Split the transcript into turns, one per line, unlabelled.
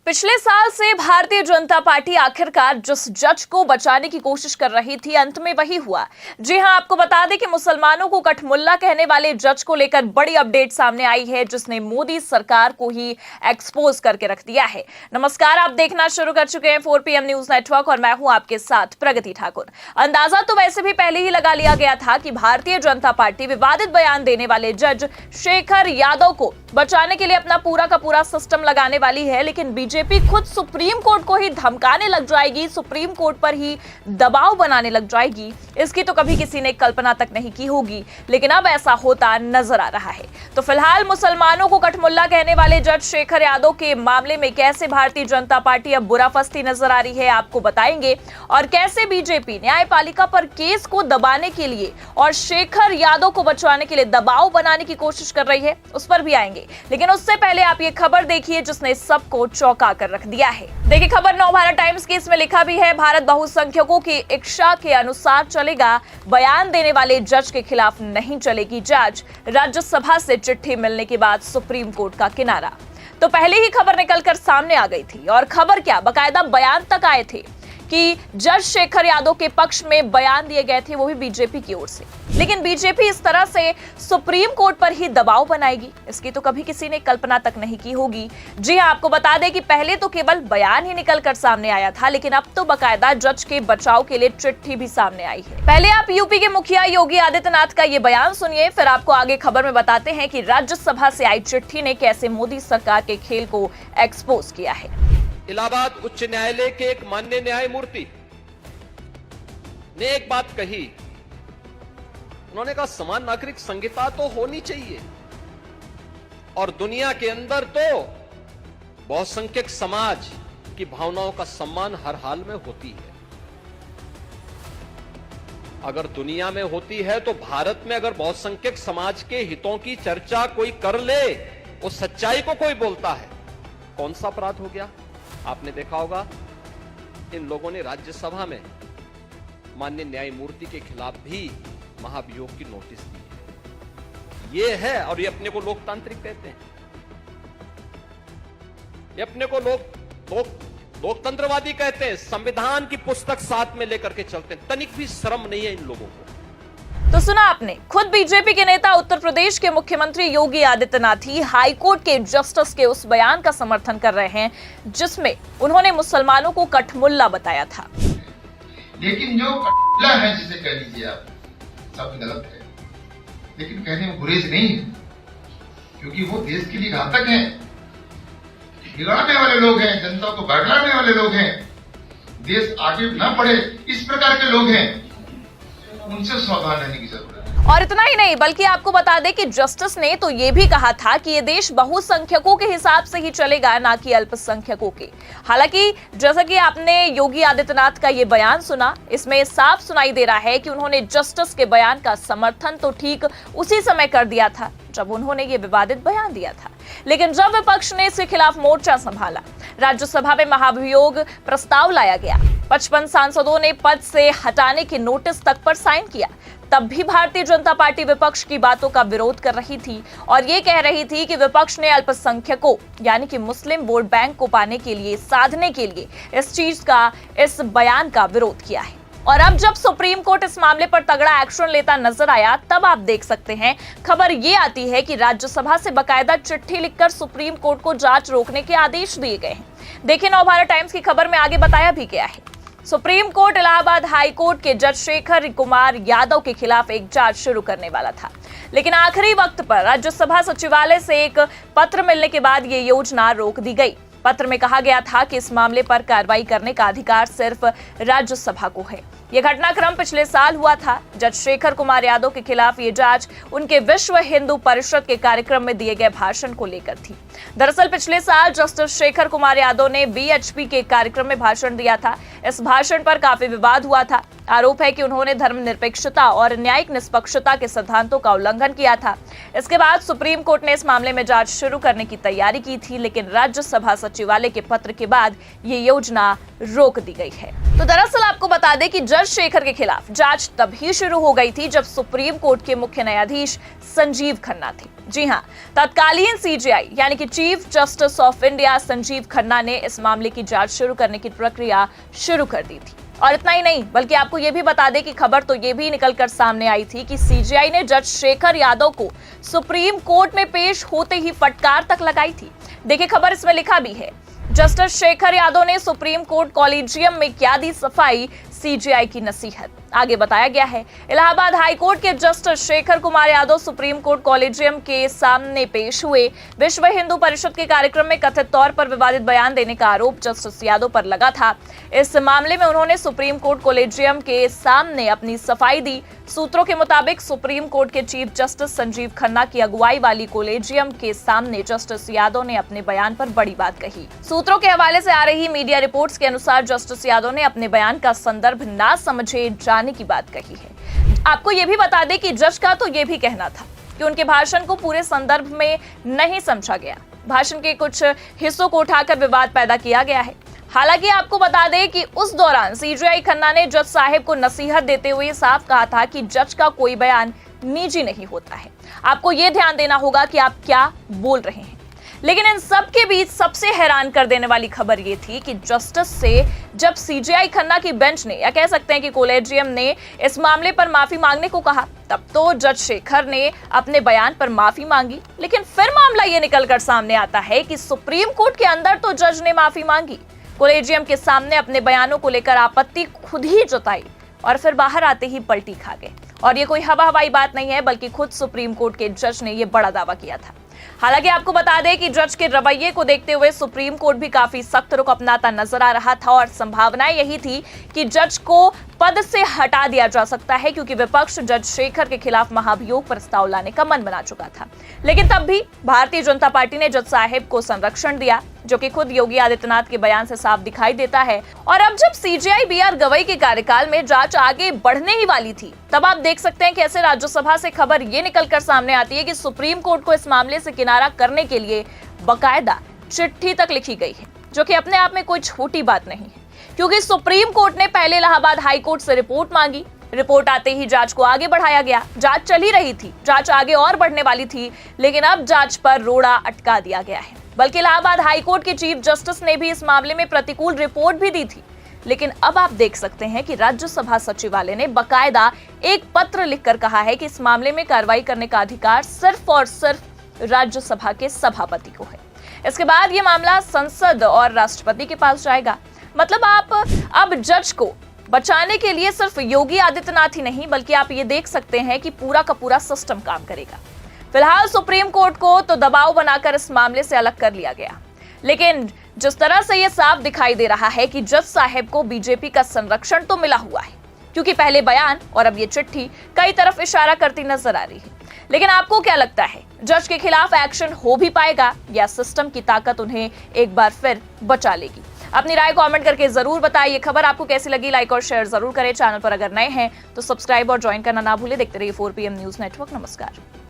पिछले साल से भारतीय जनता पार्टी आखिरकार जिस जज को बचाने की कोशिश कर रही थी, अंत में वही हुआ। जी हां, आपको बता दें कि मुसलमानों को कठमुल्ला कहने वाले जज को लेकर बड़ी अपडेट सामने आई है, जिसने मोदी सरकार को ही एक्सपोज करके रख दिया है। नमस्कार, आप देखना शुरू कर चुके हैं 4 PM न्यूज नेटवर्क और मैं हूं आपके साथ प्रगति ठाकुर। अंदाजा तो वैसे भी पहले ही लगा लिया गया था कि भारतीय जनता पार्टी विवादित बयान देने वाले जज शेखर यादव को बचाने के लिए अपना पूरा का पूरा सिस्टम लगाने वाली है, लेकिन बीजेपी खुद सुप्रीम कोर्ट को ही धमकाने लग जाएगी, सुप्रीम कोर्ट पर ही दबाव बनाने लग जाएगी। इसकी तो कभी किसी ने कल्पना तक नहीं की होगी, लेकिन अब ऐसा होता नजर आ रहा है। तो फिलहाल मुसलमानों को कठमुल्ला कहने वाले जज शेखर यादव के मामले में कैसे भारतीय जनता पार्टी अब बुरा फंसती नजर आ रही है, आपको बताएंगे, और कैसे बीजेपी न्यायपालिका पर केस को दबाने के लिए और शेखर यादव को बचाने के लिए दबाव बनाने की कोशिश कर रही है, उस पर भी आएंगे। लेकिन उससे पहले आप ये खबर देखिए जिसने सबको चौंका कर रख दिया है। देखिए खबर नवभारत टाइम्स की, इसमें लिखा भी है, भारत बहुसंख्यकों की इच्छा के अनुसार चलेगा, बयान देने वाले जज के खिलाफ नहीं चलेगी जांच, राज्यसभा से चिट्ठी मिलने के बाद सुप्रीम कोर्ट का किनारा। तो पहले ही खबर निकलकर सामने आ गई थी, और खबर क्या, बकायदा बयान तक आए थे कि जज शेखर यादव के पक्ष में बयान दिए गए थे, वो भी बीजेपी की ओर से। लेकिन बीजेपी इस तरह से सुप्रीम कोर्ट पर ही दबाव बनाएगी, इसकी तो कभी किसी ने कल्पना तक नहीं की होगी। जी हां, आपको बता दें कि पहले तो केवल बयान ही निकलकर सामने आया था, लेकिन अब तो बकायदा जज के बचाव के लिए चिट्ठी भी सामने आई है। पहले आप यूपी के मुखिया योगी आदित्यनाथ का ये बयान सुनिए, फिर आपको आगे खबर में बताते हैं कि राज्यसभा से आई चिट्ठी ने कैसे मोदी सरकार के खेल को एक्सपोज किया है।
इलाहाबाद उच्च न्यायालय के एक माननीय न्यायमूर्ति ने एक बात कही। उन्होंने कहा, समान नागरिक संहिता तो होनी चाहिए, और दुनिया के अंदर तो बहुसंख्यक समाज की भावनाओं का सम्मान हर हाल में होती है। अगर दुनिया में होती है तो भारत में अगर बहुसंख्यक समाज के हितों की चर्चा कोई कर ले, उस सच्चाई को कोई बोलता है, कौन सा अपराध हो गया? आपने देखा होगा इन लोगों ने राज्यसभा में माननीय न्यायमूर्ति के खिलाफ भी महाभियोग की नोटिस दी है। ये है, और ये अपने को लोकतांत्रिक कहते हैं, ये अपने को लोकतंत्रवादी कहते हैं, संविधान की पुस्तक साथ में लेकर के चलते हैं। तनिक भी शर्म नहीं है इन लोगों को।
तो सुना आपने, खुद बीजेपी के नेता उत्तर प्रदेश के मुख्यमंत्री योगी आदित्यनाथ ही हाईकोर्ट के जस्टिस के उस बयान का समर्थन कर रहे हैं जिसमें उन्होंने मुसलमानों को कठमुल्ला बताया था।
लेकिन जो कठमुल्ला है, जिसे कह लीजिए आप, सब गलत है, लेकिन कहने में गुरेज नहीं है, क्योंकि वो देश के लिए घातक हैं, बिगाड़ने वाले लोग हैं, जनता को बरगलाने वाले लोग हैं, देश आगे न बढ़े इस प्रकार के लोग हैं, उनसे सावधान रहने की जरूरत है।
और इतना ही नहीं, बल्कि आपको बता दें कि जस्टिस ने तो ये भी कहा था कि ये देश बहुसंख्यकों के हिसाब से ही चलेगा, ना कि अल्पसंख्यकों के। हालांकि जैसा कि आपने योगी आदित्यनाथ का ये बयान सुना, इसमें साफ सुनाई दे रहा है कि उन्होंने जस्टिस के बयान का समर्थन तो ठीक उसी समय कर दिया था जब उन्होंने ये विवादित बयान दिया था, लेकिन जब विपक्ष ने इसके खिलाफ मोर्चा संभाला, राज्यसभा में महाभियोग प्रस्ताव लाया गया, 55 सांसदों ने पद से हटाने के नोटिस तक पर साइन किया, तब भी भारतीय जनता पार्टी विपक्ष की बातों का विरोध कर रही थी और ये कह रही थी कि विपक्ष ने अल्पसंख्यकों यानी कि मुस्लिम वोट बैंक को पाने के लिए, साधने के लिए इस बयान का विरोध किया है। और अब जब सुप्रीम कोर्ट इस मामले पर तगड़ा एक्शन लेता नजर आया, तब आप देख सकते हैं खबर ये आती है कि राज्यसभा से बकायदा चिट्ठी लिखकर सुप्रीम कोर्ट को जांच रोकने के आदेश दिए गए हैं। देखिए नवभारत टाइम्स की खबर में आगे बताया भी गया है, supreme court Allahabad high court के जज शेखर कुमार यादव के खिलाफ एक जांच शुरू करने वाला था, लेकिन आखिरी वक्त पर राज्यसभा सचिवालय से एक पत्र मिलने के बाद ये योजना रोक दी गई। पत्र में कहा गया था कि इस मामले पर कार्रवाई करने का अधिकार सिर्फ राज्यसभा को है। यह घटनाक्रम पिछले साल हुआ था। जज शेखर कुमार यादव के खिलाफ ये जांच उनके विश्व हिंदू परिषद के कार्यक्रम में दिए गए भाषण को लेकर थी। दरअसल पिछले साल जस्टिस शेखर कुमार यादव ने VHP के कार्यक्रम में भाषण दिया था। इस भाषण पर काफी विवाद हुआ था। आरोप है कि उन्होंने धर्मनिरपेक्षता और न्यायिक निष्पक्षता के सिद्धांतों का उल्लंघन किया था। इसके बाद सुप्रीम कोर्ट ने इस मामले में जांच शुरू करने की तैयारी की थी, लेकिन राज्यसभा सचिवालय के पत्र के बाद ये योजना रोक दी गई है। तो दरअसल आपको बता दें कि जज शेखर के खिलाफ जांच तभी शुरू हो गई थी जब सुप्रीम कोर्ट के मुख्य न्यायाधीश संजीव खन्ना थे। जी हां, तत्कालीन सीजेआई यानी कि chief justice of India Sanjeev Khanna ने इस मामले की जांच शुरू करने की प्रक्रिया शुरू कर दी थी। और इतना ही नहीं, बल्कि आपको यह भी बता दें कि खबर तो यह भी निकलकर सामने आई थी कि सीजेआई ने जज शेखर यादव को सुप्रीम कोर्ट में पेश होते ही फटकार तक लगाई थी। देखिए, खबर इसमें लिखा भी है, जस्टिस शेखर यादव ने सुप्रीम कोर्ट कॉलेजियम में क्या दी सफाई, सीजेआई की नसीहत। आगे बताया गया है, इलाहाबाद हाई कोर्ट के justice Shekhar Kumar Yadav supreme court collegium के सामने पेश हुए। विश्व हिंदू परिषद के कार्यक्रम में कथित तौर पर विवादित बयान देने का आरोप जस्टिस यादव पर लगा था। इस मामले में उन्होंने सुप्रीम कोर्ट कॉलेजियम के सामने अपनी सफाई दी। सूत्रों के मुताबिक सुप्रीम कोर्ट के चीफ जस्टिस संजीव खन्ना की अगुवाई वाली कॉलेजियम के सामने जस्टिस यादव ने अपने बयान पर बड़ी बात कही। सूत्रों के हवाले से आ रही मीडिया रिपोर्ट्स के अनुसार जस्टिस यादव ने अपने बयान का संदर्भ ना समझे जाने की बात कही है। आपको यह भी बता दें कि जज का तो यह भी कहना था कि उनके भाषण को पूरे संदर्भ में नहीं समझा गया। भाषण के कुछ हिस्सों को उठाकर विवाद पैदा किया गया है। हालांकि आपको बता दें कि उस दौरान सीजेआई खन्ना ने जज साहिब को नसीहत देते हुए साफ कहा था कि जज का कोई बयान निजी नहीं होता है, आपको यह ध्यान देना होगा कि आप क्या बोल रहे हैं। लेकिन इन सब के बीच सबसे हैरान कर देने वाली खबर यह थी कि जस्टिस से जब सीजेआई खन्ना की बेंच ने, या कह सकते हैं कि कॉलेजियम ने इस मामले पर माफी मांगने को कहा, तब तो जज शेखर ने अपने बयान पर माफी मांगी। लेकिन फिर मामला यह निकलकर सामने आता है कि सुप्रीम कोर्ट के अंदर तो जज ने माफी मांगी, कॉलेजियम के सामने अपने बयानों को लेकर आपत्ति खुद ही जताई और फिर बाहर आते ही पलटी खा गए। और ये कोई हवा हवाई बात नहीं है, बल्कि खुद सुप्रीम कोर्ट के जज ने यह बड़ा दावा किया था। हालांकि आपको बता दें कि जज के रवैये को देखते हुए सुप्रीम कोर्ट भी काफी सख्त रुख अपनाता नजर आ रहा था और संभावना यही थी कि जज को पद से हटा दिया जा सकता है, क्योंकि विपक्ष जज शेखर के खिलाफ महाभियोग प्रस्ताव लाने का मन बना चुका था। लेकिन तब भी भारतीय जनता पार्टी ने जज साहिब को संरक्षण दिया, जो कि खुद योगी आदित्यनाथ के बयान से साफ दिखाई देता है। और अब जब सीजेआई बीआर गवई के कार्यकाल में जांच आगे बढ़ने ही वाली थी, तब आप देख सकते हैं कि ऐसे राज्यसभा से खबर ये निकलकर सामने आती है कि सुप्रीम कोर्ट को इस मामले से किनारा करने के लिए बकायदा चिट्ठी तक लिखी गई है, जो कि अपने आप में कोई छोटी बात नहीं है, क्योंकि सुप्रीम कोर्ट ने पहले इलाहाबाद हाई कोर्ट से रिपोर्ट मांगी। रिपोर्ट आते ही जांच को आगे बढ़ाया गया। जांच चल ही रही थी, जांच आगे और बढ़ने वाली थी, लेकिन अब जांच पर रोड़ा अटका दिया गया है। बल्कि इलाहाबाद हाई कोर्ट के चीफ जस्टिस ने भी इस मामले में प्रतिकूल रिपोर्ट भी दी थी। लेकिन अब आप देख सकते हैं कि राज्यसभा सचिवालय ने बकायदा एक पत्र लिखकर कहा है कि इस मामले में कार्रवाई करने का अधिकार सिर्फ और सिर्फ राज्यसभा के सभापति को है। इसके बाद ये मामला संसद और राष्ट्रपति के पास जाएगा। मतलब आप अब जज को बचाने के लिए सिर्फ योगी आदित्यनाथ ही नहीं, बल्कि आप ये देख सकते हैं कि पूरा का पूरा सिस्टम काम करेगा। फिलहाल सुप्रीम कोर्ट को तो दबाव बनाकर इस मामले से अलग कर लिया गया, लेकिन जिस तरह से यह साफ दिखाई दे रहा है कि जज साहब को बीजेपी का संरक्षण तो मिला हुआ है, क्योंकि पहले बयान और अब ये चिट्ठी कई तरफ इशारा करती नजर आ रही है। लेकिन आपको क्या लगता है, जज के खिलाफ एक्शन हो भी पाएगा या सिस्टम की ताकत उन्हें एक बार फिर बचा लेगी? अपनी राय कमेंट करके जरूर बताइए। खबर आपको कैसी लगी, लाइक और शेयर जरूर करें। चैनल पर अगर नए हैं तो सब्सक्राइब और ज्वाइन करना ना भूलें। देखते रहिए 4PM न्यूज नेटवर्क। नमस्कार।